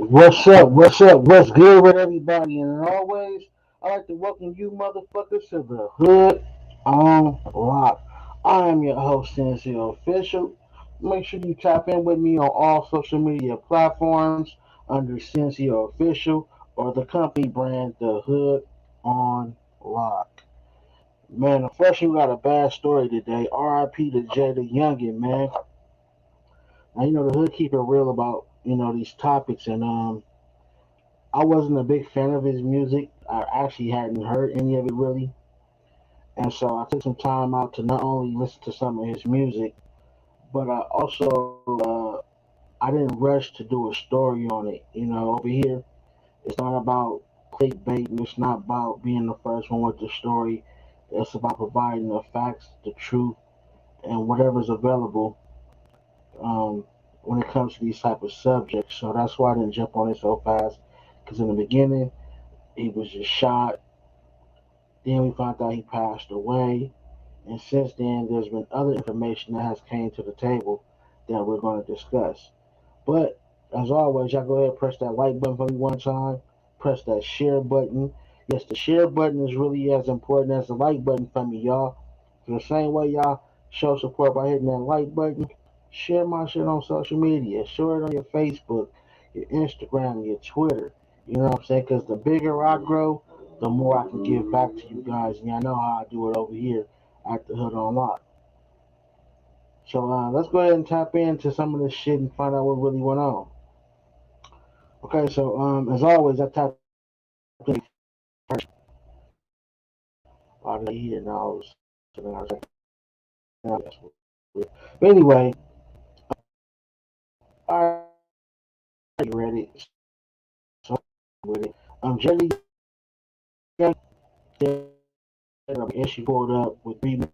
What's up? What's up? What's good with everybody? And as always, I like to welcome you motherfuckers to the Hood on Lock. I am your host, Sensei Official. Make sure you tap in with me on all social media platforms under Sensei Official or the company brand The Hood on Lock. Man, unfortunately, we got a bad story today. RIP to Jaydayoungan, man. Now, the Hood keep it real about, these topics and I wasn't a big fan of his music. I actually hadn't heard any of it really. And so I took some time out to not only listen to some of his music, but I I didn't rush to do a story on it. Over here, it's not about clickbait and it's not about being the first one with the story. It's about providing the facts, the truth, and whatever's available um, when it comes to these type of subjects. So that's why I didn't jump on it so fast. Because in the beginning, he was just shot. Then we found out he passed away, and since then there's been other information that has came to the table that we're going to discuss. But as always, y'all go ahead and press that like button for me one time. Press that share button. Yes, the share button is really as important as the like button for me, y'all. So the same way y'all show support by hitting that like button, share my shit on social media. Share it on your Facebook, your Instagram, your Twitter. You know what I'm saying? Because the bigger I grow, the more I can give back to you guys. And y'all know how I do it over here at the Hood on Lock. So let's go ahead and tap into some of this shit and find out what really went on. Okay, so as always, I tapped in out of here and I was sitting there saying, that's weird. But anyway, I already read it, so with it. Jelly and she pulled up with 3 men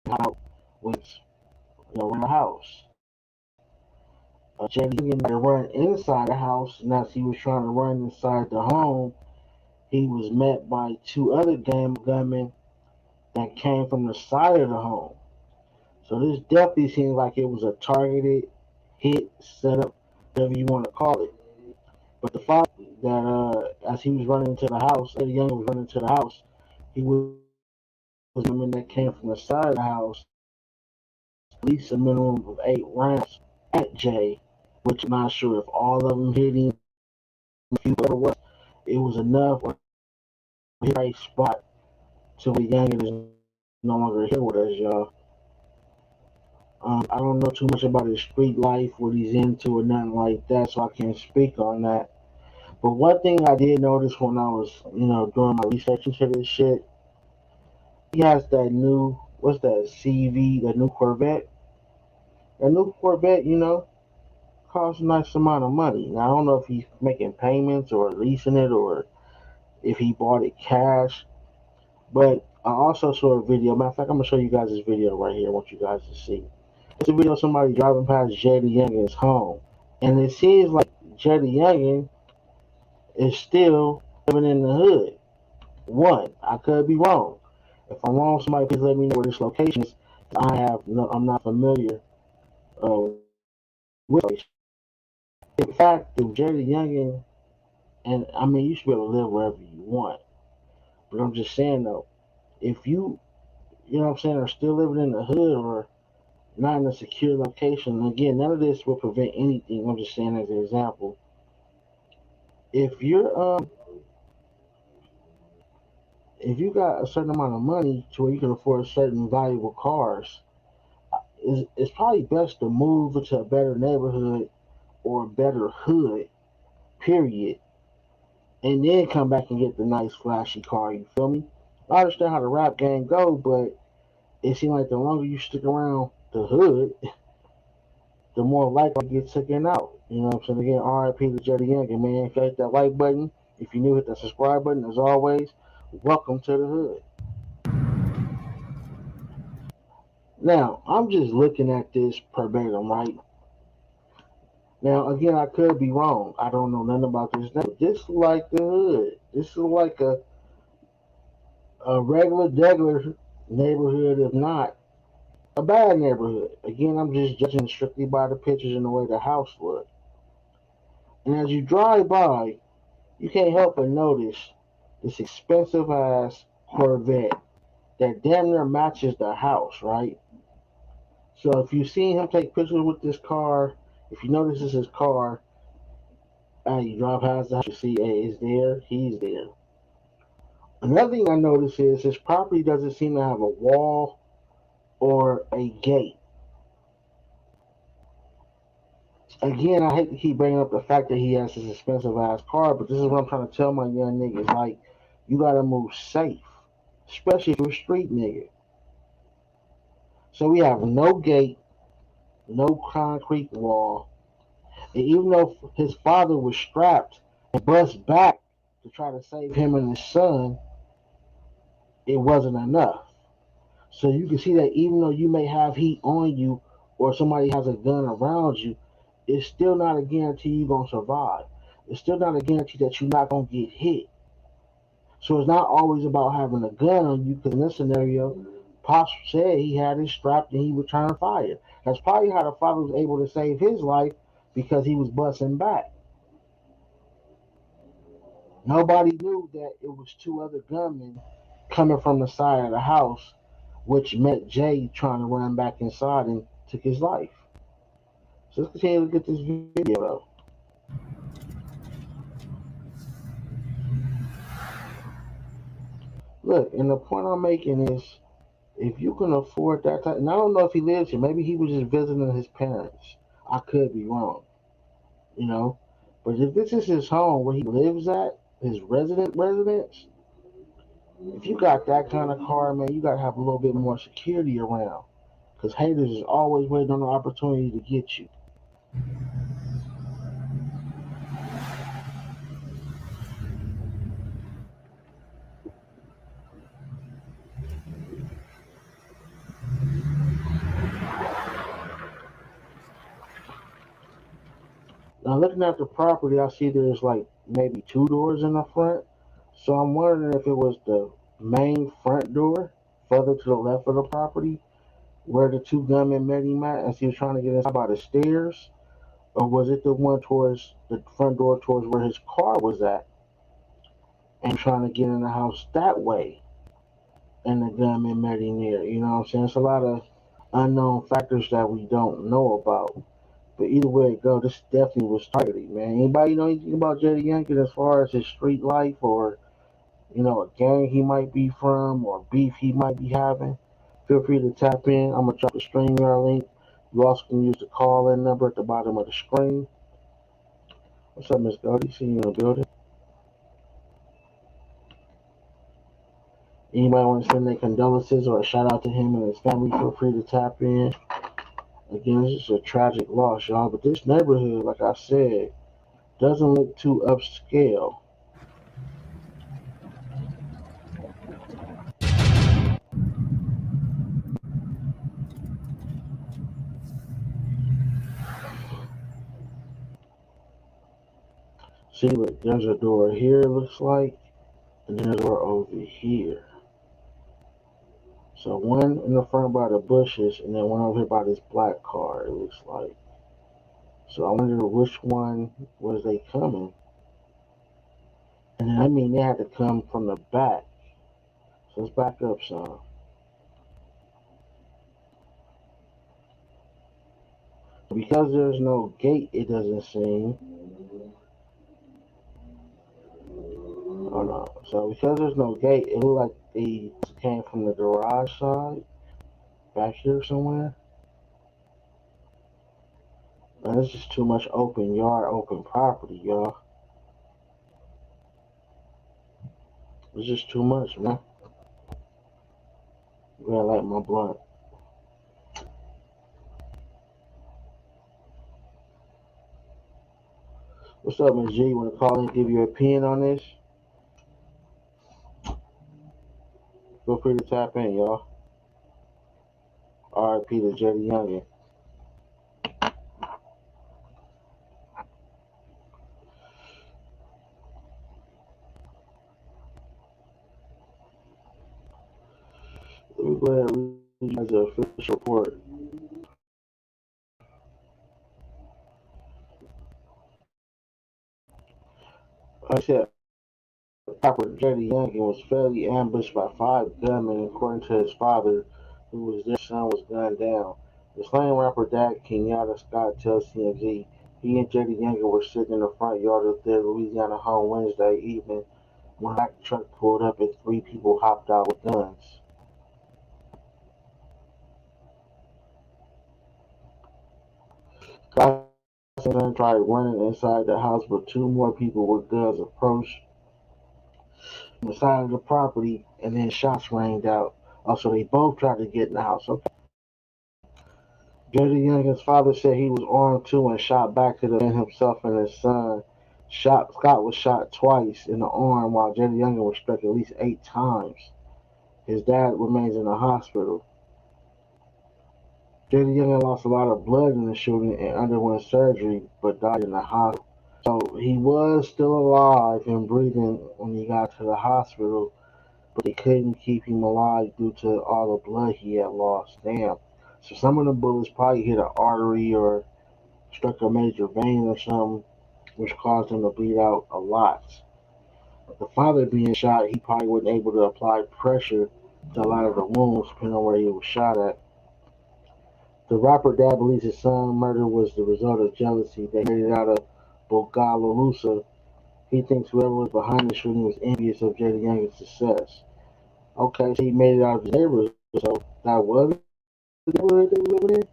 out with around the house. Jelly had to run inside the house, and as he was trying to run inside the home, he was met by 2 other gunmen that came from the side of the home. So this definitely seems like it was a targeted hit, setup, whatever you want to call it. But the fact that as he was running into the house, Eddie Young was running to the house, he was the man that came from the side of the house, at least a minimum of 8 rounds at Jay, which I'm not sure if all of them hit him, whatever it was. It was enough or the right spot to where Young is no longer here with us, y'all. I don't know too much about his street life, what he's into, or nothing like that, so I can't speak on that. But one thing I did notice when I was, doing my research into this shit, he has that new, what's that, CV, that new Corvette. That new Corvette, costs a nice amount of money. Now, I don't know if he's making payments or leasing it or if he bought it cash, but I also saw a video. Matter of fact, I'm going to show you guys this video right here. I want you guys to see. It's a video of somebody driving past Jaydayoungan's home. And it seems like Jaydayoungan is still living in the hood. One, I could be wrong. If I'm wrong, somebody please let me know where this location is. I'm not familiar with it. In fact, the Jaydayoungan, and I mean, you should be able to live wherever you want. But I'm just saying though, if you know what I'm saying, are still living in the hood or not in a secure location, again, none of this will prevent anything. I'm just saying as an example. If you're if you got a certain amount of money to where you can afford certain valuable cars, it's probably best to move into a better neighborhood or a better hood, period, and then come back and get the nice flashy car. You feel me? I understand how the rap game go, but it seems like the longer you stick around the hood, the more likely you get taken out. You know what I'm saying? Again, RIP to Jaydayoungan, man. If you hit that like button, if you're new, hit that subscribe button. As always, welcome to the hood. Now, I'm just looking at this verbatim, right? Now, again, I could be wrong. I don't know nothing about this. This is like the hood. This is like a regular, degular neighborhood, if not a bad neighborhood. Again, I'm just judging strictly by the pictures and the way the house looked. And as you drive by, you can't help but notice this expensive ass Corvette that damn near matches the house, right? So if you see him take pictures with this car, if you notice this is his car, and you drive past the house, you see, hey, it's there, he's there. Another thing I notice is his property doesn't seem to have a wall or a gate. Again, I hate to keep bringing up the fact that he has this expensive ass car, but this is what I'm trying to tell my young niggas. Like, you gotta move safe, especially if you're a street nigga. So we have no gate, no concrete wall, and even though his father was strapped and bust back to try to save him and his son, it wasn't enough. So you can see that even though you may have heat on you or somebody has a gun around you, it's still not a guarantee you're gonna survive. It's still not a guarantee that you're not gonna get hit. So it's not always about having a gun on you, because in this scenario, Pops said he had it strapped and he would turn fire. That's probably how the father was able to save his life, because he was busting back. Nobody knew that it was two other gunmen coming from the side of the house, which met Jay trying to run back inside and took his life. So let's continue to get this video though. Look, and the point I'm making is, if you can afford that type, and I don't know if he lives here, maybe he was just visiting his parents. I could be wrong, you know. But if this is his home where he lives at, his residence, if you got that kind of car, man, you gotta have a little bit more security around. Because haters is always waiting on the opportunity to get you. Now, looking at the property, I see there's like maybe two doors in the front. So I'm wondering if it was the main front door further to the left of the property where the two gunmen met him at as he was trying to get inside by the stairs, or was it the one towards the front door towards where his car was at and trying to get in the house that way and the gunman met him there? You know what I'm saying? It's a lot of unknown factors that we don't know about. But either way it go, this definitely was targeted, man. Anybody know anything about Jaydayoungan as far as his street life, or a gang he might be from, or beef he might be having? Feel free to tap in. I'm gonna drop the StreamYard link. You also can use the call-in number at the bottom of the screen. What's up, Miss Goldie? See you in the building. Anybody want to send their condolences or a shout out to him and his family? Feel free to tap in. Again, this is a tragic loss, y'all. But this neighborhood, like I said, doesn't look too upscale. See, look, there's a door here, it looks like, and there's a door over here. So one in the front by the bushes, and then one over here by this black car, it looks like. So I wonder which one was they coming. And then, I mean, they had to come from the back. So let's back up some. Because there's no gate, it doesn't seem. Oh no. So because there's no gate, it looked like they came from the garage side, back here somewhere. Man, it's just too much open yard, open property, y'all. It's just too much, man. I'm gonna light my blunt. What's up, Ms. G? You wanna call in and give your opinion on this? Feel free to tap in, y'all. R.I.P. to Jaydayoungan. Let me go ahead and read you guys the official report. Like I said, rapper Jaydayoungan was fatally ambushed by five gunmen, according to his father, who was their son was gunned down. The slain rapper dad, Kenyatta Scott, tells TMZ he and Jaydayoungan were sitting in the front yard of their Louisiana home Wednesday evening when a black truck pulled up and three people hopped out with guns. Scott then tried running inside the house, but two more people with guns approached from the side of the property, and then shots rang out. Also, they both tried to get in the house. Okay. Jaydayoungan's father said he was armed too and shot back to the man himself and his son. Scott was shot twice in the arm, while Jaydayoungan was struck at least 8 times. His dad remains in the hospital. Jaydayoungan lost a lot of blood in the shooting and underwent surgery, but died in the hospital. So he was still alive and breathing when he got to the hospital, but they couldn't keep him alive due to all the blood he had lost. Damn. So some of the bullets probably hit an artery or struck a major vein or something, which caused him to bleed out a lot. The father being shot, he probably wasn't able to apply pressure to a lot of the wounds, depending on where he was shot at. The rapper dad believes his son's murder was the result of jealousy. They made it out of Bogalusa. He thinks whoever was behind the shooting was envious of Jaydayoungan's success. Okay, so he made it out of his neighborhood, so that was the neighborhood they were living in?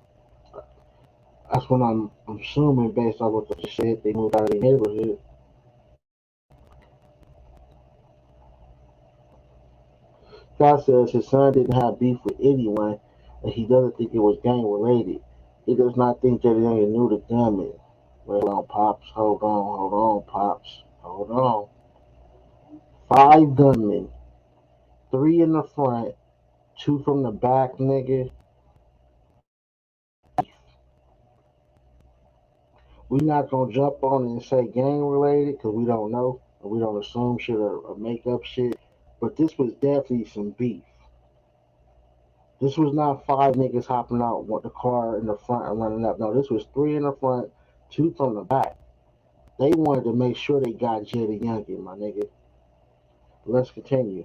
That's what I'm assuming based on what they said. They moved out of their neighborhood. Scott says his son didn't have beef with anyone, and he doesn't think it was gang related. He does not think Jaydayoungan knew the gunman. Hold on, Pops. Hold on, Pops. Hold on. Five gunmen. Three in the front, two from the back, nigga. We not gonna jump on it and say gang related because we don't know and we don't assume shit or make up shit. But this was definitely some beef. This was not five niggas hopping out with the car in the front and running up. No, this was three in the front, two from the back. They wanted to make sure they got Jaydayoungan, my nigga. Let's continue.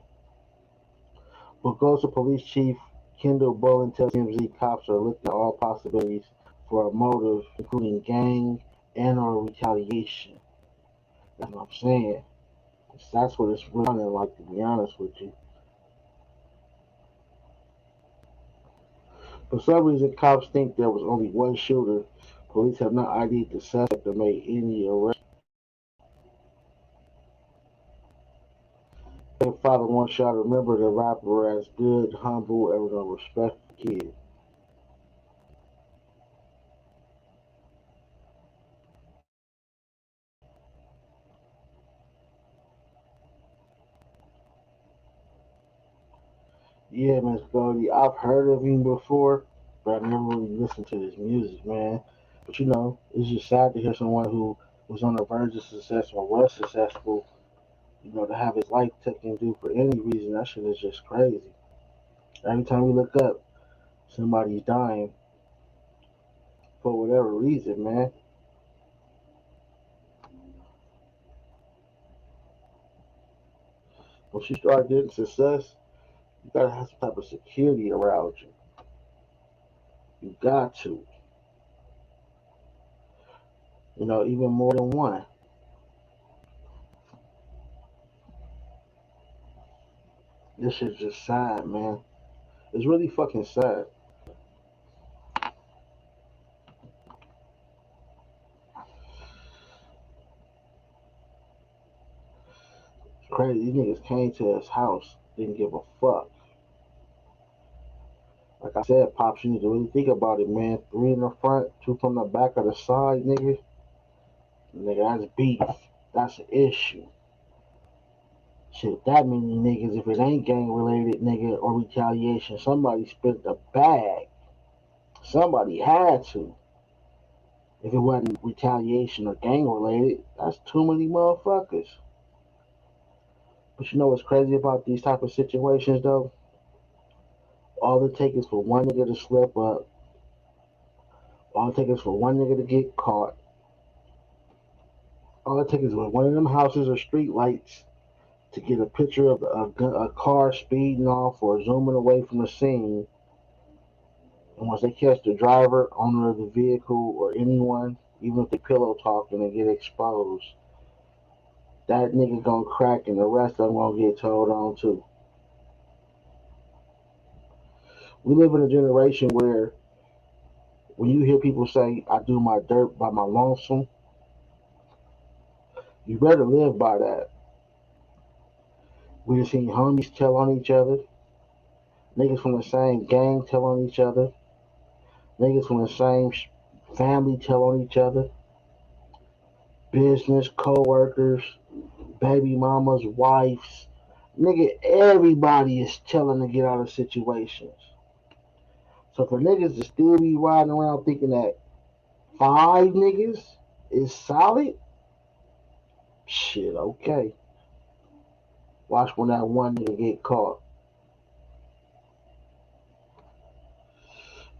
Bogosa Police Chief Kendall Bolin tells TMZ cops are looking at all possibilities for a motive, including gang and or retaliation. That's what I'm saying. That's what it's running like, to be honest with you. For some reason, cops think there was only one shooter. Police have not ID'd the suspect or made any arrests. Father one shot remember the rapper as good, humble, and a respectful kid. Yeah, Miss Goldie, I've heard of him before, but I never really listened to his music, man. But it's just sad to hear someone who was on the verge of success or was successful, to have his life taken due for any reason. That shit is just crazy. Every time we look up, somebody's dying for whatever reason, man. Once you start getting success, you gotta have some type of security around you. You got to, even more than one. This shit's just sad, man. It's really fucking sad. It's crazy. These niggas came to his house, didn't give a fuck. Like I said, Pops, you need to really think about it, man. Three in the front, two from the back or the side, nigga. Nigga, that's beef. That's an issue. Shit, that many niggas, if it ain't gang related, nigga, or retaliation, somebody spent the bag. Somebody had to. If it wasn't retaliation or gang related, that's too many motherfuckers. But you know what's crazy about these type of situations though? All it takes is for one nigga to slip up. All it takes is for one nigga to get caught. All it takes is one of them houses or street lights to get a picture of a car speeding off or zooming away from the scene. And once they catch the driver, owner of the vehicle, or anyone, even if they pillow talking and get exposed, that nigga gonna crack and the rest of them gonna get told on too. We live in a generation where when you hear people say, I do my dirt by my lonesome, you better live by that. We have seen homies tell on each other, niggas from the same gang tell on each other, niggas from the same family tell on each other, business, co-workers, baby mamas, wives. Nigga, everybody is telling to get out of situations. So for niggas to still be riding around thinking that five niggas is solid, shit, okay. Watch when that one nigga get caught.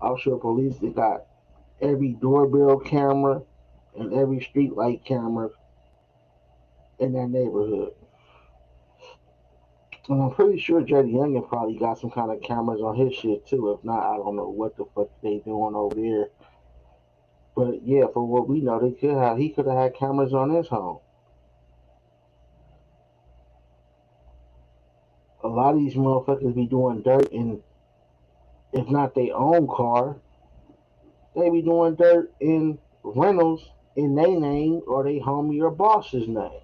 I'm sure police they got every doorbell camera and every street light camera in that neighborhood. And I'm pretty sure Jaydayoungan probably got some kind of cameras on his shit too. If not, I don't know what the fuck they doing over there. But yeah, for what we know, he could have had cameras on his home. A lot of these motherfuckers be doing dirt in, if not their own car, they be doing dirt in rentals in their name or they homie or boss's name.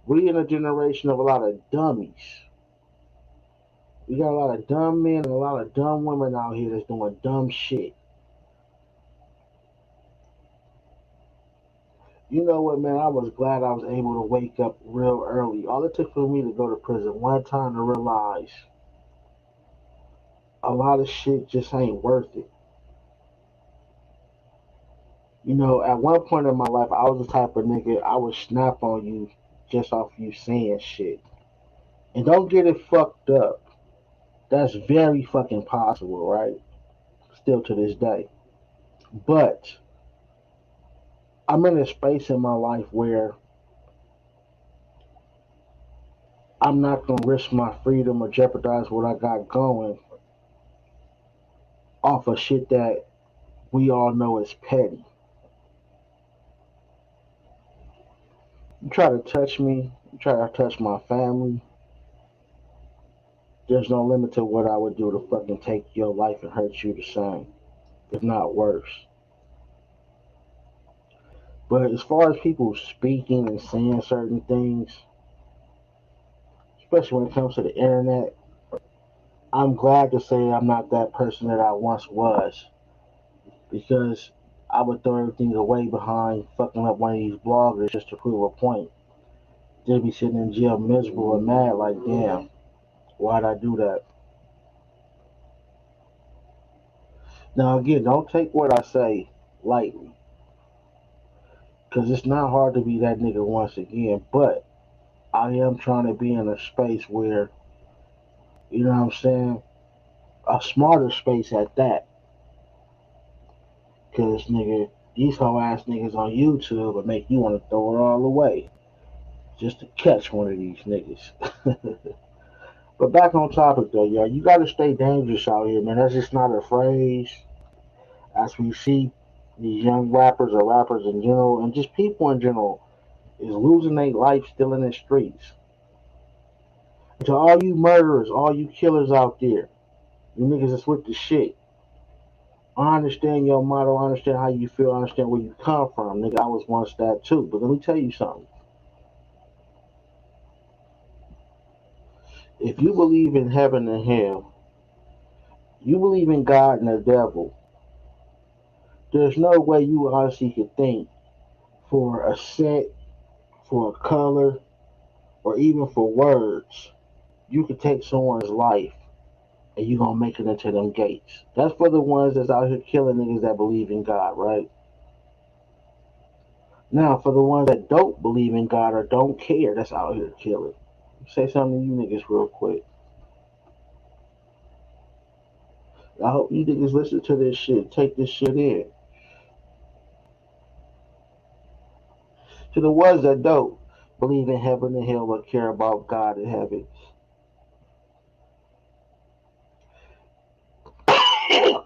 We in a generation of a lot of dummies. We got a lot of dumb men and a lot of dumb women out here that's doing dumb shit. You know what, man? I was glad I was able to wake up real early. All it took for me to go to prison one time to realize a lot of shit just ain't worth it. You know, at one point in my life, I was the type of nigga I would snap on you just off you saying shit. And don't get it fucked up. That's very fucking possible, right? Still to this day. But I'm in a space in my life where I'm not gonna risk my freedom or jeopardize what I got going off of shit that we all know is petty. You try to touch me, you try to touch my family, there's no limit to what I would do to fucking take your life and hurt you the same, if not worse. But as far as people speaking and saying certain things, especially when it comes to the internet, I'm glad to say I'm not that person that I once was because I would throw everything away behind fucking up one of these bloggers just to prove a point. They'd be sitting in jail miserable and mad like, damn, why'd I do that? Now again, don't take what I say lightly because it's not hard to be that nigga once again, but I am trying to be in a space where, you know what I'm saying, a smarter space at that. Cause nigga, these hoe ass niggas on YouTube would make you want to throw it all away just to catch one of these niggas. But back on topic though, y'all, you gotta stay dangerous out here, man. That's just not a phrase. As we see these young rappers or rappers in general, and just people in general, is losing their life still in the streets. And to all you murderers, all you killers out there, you niggas that's with the shit. I understand your motto, I understand how you feel, I understand where you come from. Nigga, I was once that too. But let me tell you something. If you believe in heaven and hell, you believe in God and the devil, there's no way you honestly could think for a set, for a color, or even for words, you could take someone's life and you gonna make it into them gates. That's for the ones that's out here killing niggas that believe in God, right? Now, for the ones that don't believe in God or don't care, that's out here killing. Say something to you niggas real quick. I hope you niggas listen to this shit. Take this shit in. To the ones that don't believe in heaven and hell or care about God in heaven,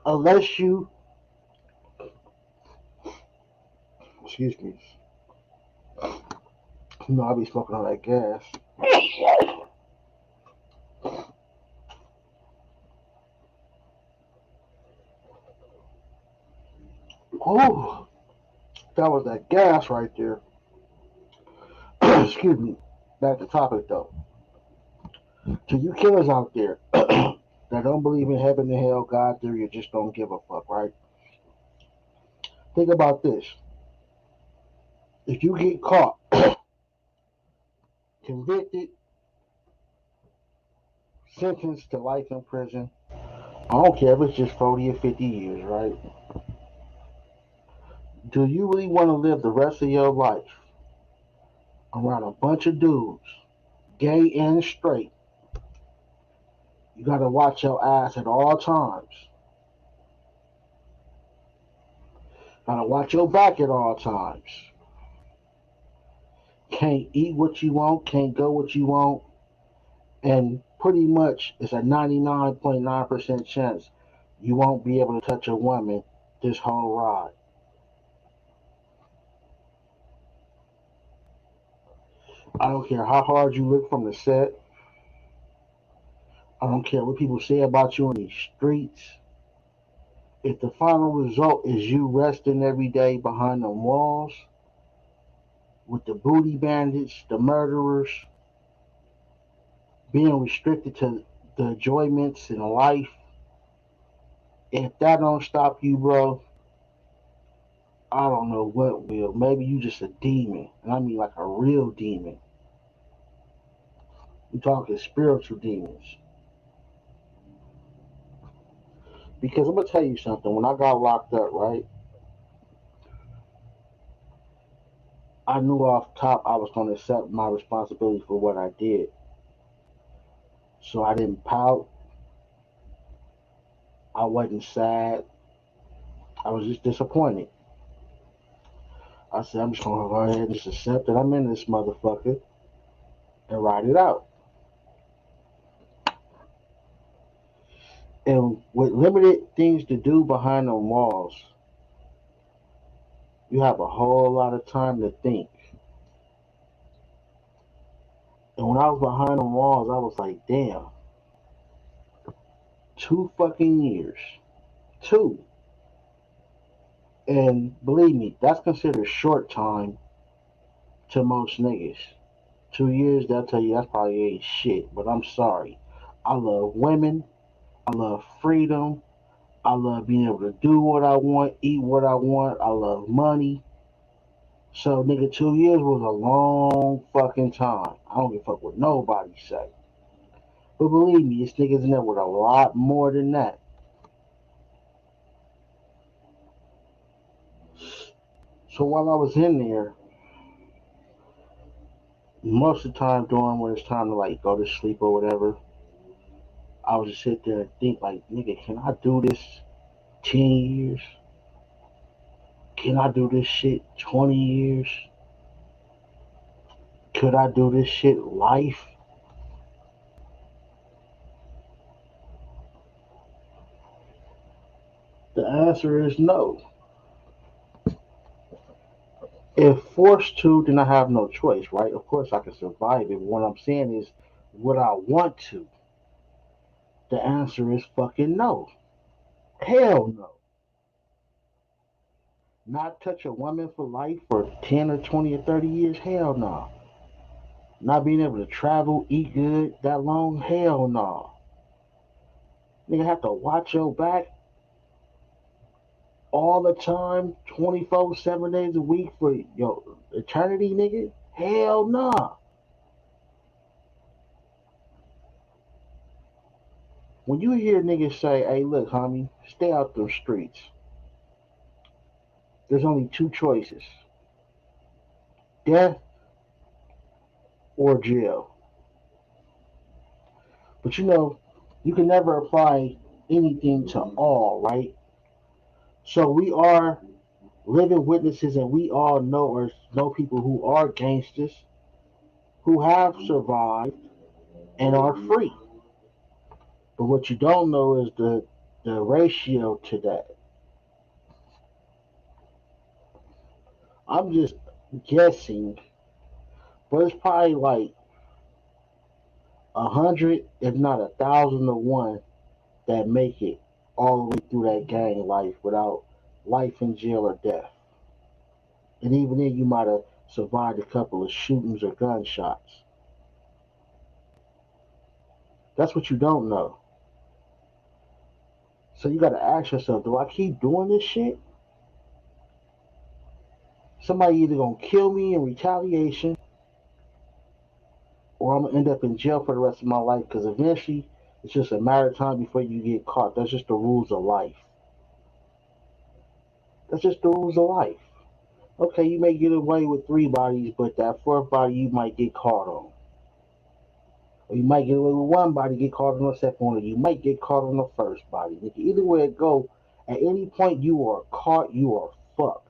unless you, excuse me, you know I be smoking all that gas. Oh, that was that gas right there. Excuse me. Back to topic though. To you killers out there that don't believe in heaven and hell, God there, you just don't give a fuck, right? Think about this. If you get caught, convicted, sentenced to life in prison, I don't care if it's just 40 or 50 years, right? Do you really want to live the rest of your life around a bunch of dudes, gay and straight? You gotta watch your ass at all times. Gotta watch your back at all times. Can't eat what you want, can't go what you want, and pretty much it's a 99.9% chance you won't be able to touch a woman this whole ride. I don't care how hard you look from the set. I don't care what people say about you in these streets. If the final result is you resting every day behind the walls with the booty bandits, the murderers, being restricted to the enjoyments in life, if that don't stop you, bro, I don't know what will. Maybe you just a demon. And I mean like a real demon. I'm talking spiritual demons. Because I'm gonna tell you something. When I got locked up, right, I knew off top I was gonna accept my responsibility for what I did. So I didn't pout. I wasn't sad. I was just disappointed. I said, I'm just gonna go ahead and just accept that I'm in this motherfucker and ride it out. And with limited things to do behind the walls, you have a whole lot of time to think. And when I was behind the walls, I was like, damn, 2 fucking years. Two. And believe me, that's considered short time to most niggas. 2 years, they'll tell you that's probably ain't shit. But I'm sorry. I love women. I love freedom. I love being able to do what I want, eat what I want. I love money. So, nigga, 2 years was a long fucking time. I don't give a fuck what nobody say. But believe me, it's niggas in there with a lot more than that. So while I was in there, most of the time during when it's time to like go to sleep or whatever, I would just sit there and think like, nigga, can I do this 10 years? Can I do this shit 20 years? Could I do this shit life? The answer is no. If forced to, then I have no choice, right? Of course I can survive it. But what I'm saying is, would I want to? The answer is fucking no. Hell no. Not touch a woman for life for 10 or 20 or 30 years? Hell no. Not being able to travel, eat good that long? Hell no. Nigga have to watch your back all the time, 24, 7 days a week for your eternity, nigga? Hell no. When you hear niggas say, hey, look, homie, stay out them streets, there's only two choices: death or jail. But you know, you can never apply anything to all, right? So we are living witnesses, and we all know or know people who are gangsters who have survived and are free. But what you don't know is the ratio to that. I'm just guessing, but it's probably like 100, if not 1,000 to 1, that make it all the way through that gang life without life in jail or death. And even then, you might have survived a couple of shootings or gunshots. That's what you don't know. So you got to ask yourself, do I keep doing this shit? Somebody either gonna kill me in retaliation, or I'm gonna end up in jail for the rest of my life. Because eventually, it's just a matter of time before you get caught. That's just the rules of life. That's just the rules of life. Okay, you may get away with 3 bodies, but that fourth body you might get caught on. Or you might get away with 1 body, get caught on the second one, or you might get caught on the first body. Either way it go, at any point you are caught, you are fucked.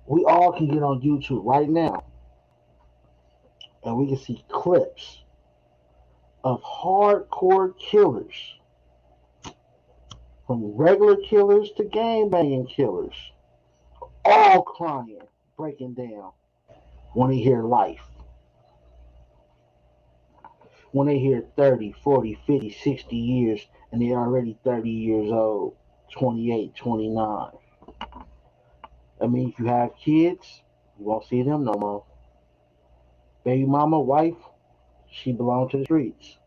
We all can get on YouTube right now, and we can see clips of hardcore killers, from regular killers to gang banging killers, all crying, breaking down when they hear life. When they hear 30, 40, 50, 60 years, and they're already 30 years old, 28, 29. I mean, if you have kids, you won't see them no more. Baby mama, wife, she belonged to the streets.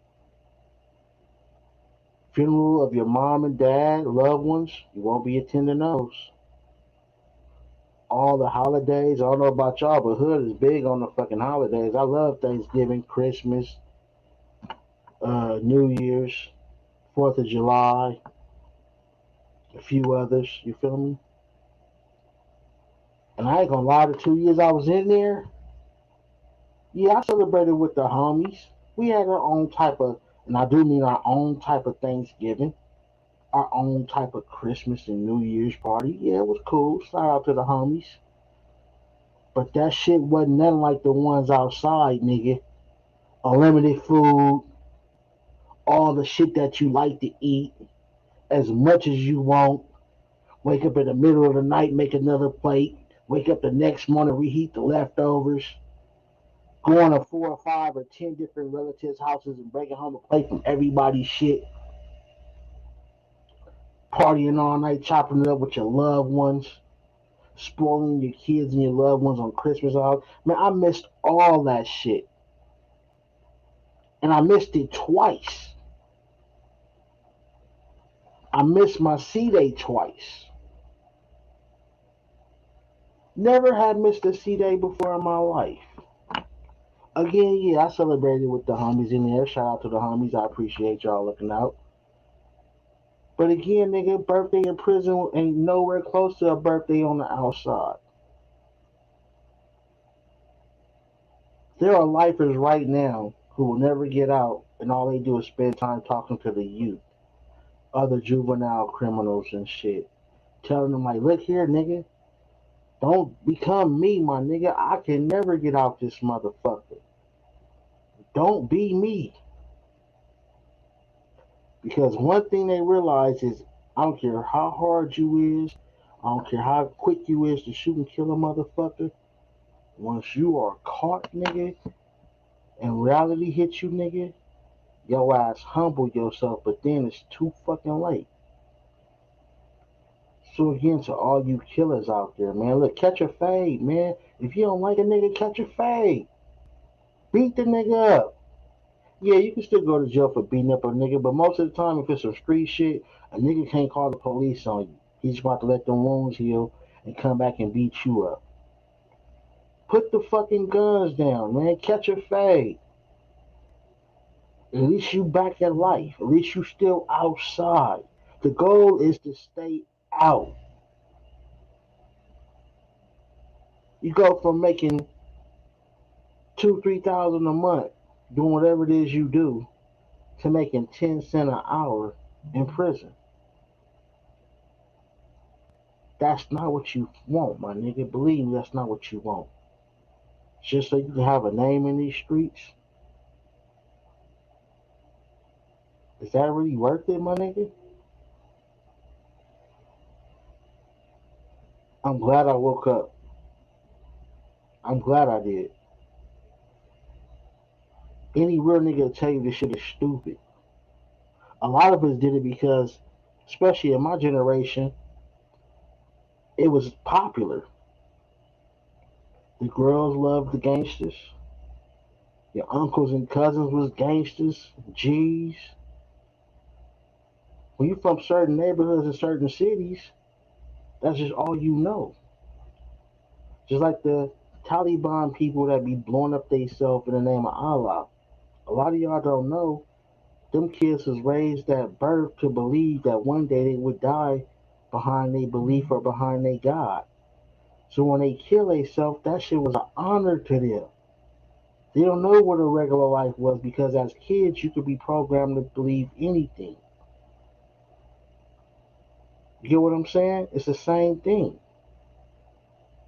Funeral of your mom and dad, loved ones, you won't be attending those. All the holidays, I don't know about y'all, but Hood is big on the fucking holidays. I love Thanksgiving, Christmas, New Year's, 4th of July, a few others. You feel me? And I ain't gonna lie, the 2 years I was in there, yeah, I celebrated with the homies. We had our own type of, and I do mean our own type of Thanksgiving, our own type of Christmas and New Year's party. Yeah, it was cool. Shout out to the homies. But that shit wasn't nothing like the ones outside, nigga. Unlimited food, all the shit that you like to eat, as much as you want. Wake up in the middle of the night, make another plate. Wake up the next morning, reheat the leftovers. Going to 4 or 5 or 10 different relatives' houses and bringing home a plate from everybody's shit. Partying all night, chopping it up with your loved ones. Spoiling your kids and your loved ones on Christmas. Man, I missed all that shit. And I missed it twice. I missed my C-Day twice. Never had missed a C-Day before in my life. Again, yeah, I celebrated with the homies in there. Shout out to the homies. I appreciate y'all looking out. But again, nigga, birthday in prison ain't nowhere close to a birthday on the outside. There are lifers right now who will never get out, and all they do is spend time talking to the youth, other juvenile criminals and shit. Telling them, like, look here, nigga, don't become me, my nigga. I can never get out this motherfucker. Don't be me. Because one thing they realize is, I don't care how hard you is, I don't care how quick you is to shoot and kill a motherfucker. Once you are caught, nigga, and reality hits you, nigga, your ass humble yourself, but then it's too fucking late. So again, to all you killers out there, man, look, catch a fade, man. If you don't like a nigga, catch a fade. Beat the nigga up. Yeah, you can still go to jail for beating up a nigga, but most of the time, if it's some street shit, a nigga can't call the police on you. He's about to let them wounds heal and come back and beat you up. Put the fucking guns down, man. Catch a fade. At least you back at life. At least you still outside. The goal is to stay out. You go from making 2, 3 thousand a month, doing whatever it is you do, to making 10 cents an hour in prison. That's not what you want, my nigga. Believe me, that's not what you want. Just so you can have a name in these streets, is that really worth it, my nigga? I'm glad I woke up. I'm glad I did. Any real nigga will tell you this shit is stupid. A lot of us did it because, especially in my generation, it was popular. The girls loved the gangsters. Your uncles and cousins was gangsters, G's. When you from certain neighborhoods and certain cities, that's just all you know. Just like the Taliban people that be blowing up themselves in the name of Allah. A lot of y'all don't know, them kids was raised at birth to believe that one day they would die behind their belief or behind their God. So when they kill themselves, that shit was an honor to them. They don't know what a regular life was because as kids, you could be programmed to believe anything. You get what I'm saying? It's the same thing.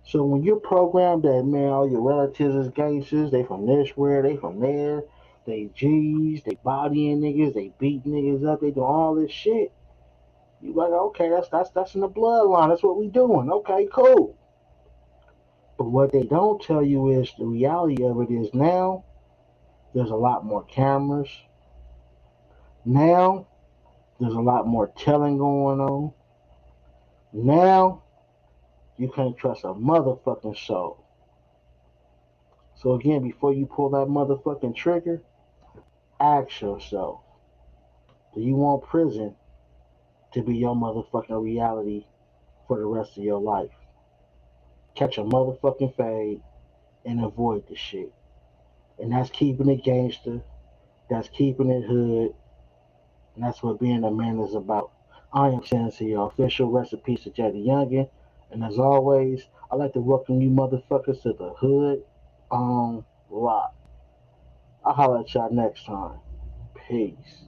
So when you're programmed that, man, all your relatives is gangsters, they from this where, they from there, they G's, they bodying niggas, they beat niggas up, they do all this shit. You like, okay, that's in the bloodline. That's what we doing. Okay, cool. But what they don't tell you is the reality of it is now there's a lot more cameras. Now there's a lot more telling going on. Now you can't trust a motherfucking soul. So again, before you pull that motherfucking trigger, ask yourself, do you want prison to be your motherfucking reality for the rest of your life? Catch a motherfucking fade and avoid the shit. And that's keeping it gangster. That's keeping it hood. And that's what being a man is about. I am Sensei, your official recipes to Jaydayoungan. And as always, I'd like to welcome you motherfuckers to the hood on lock. I'll holler at y'all next time. Peace.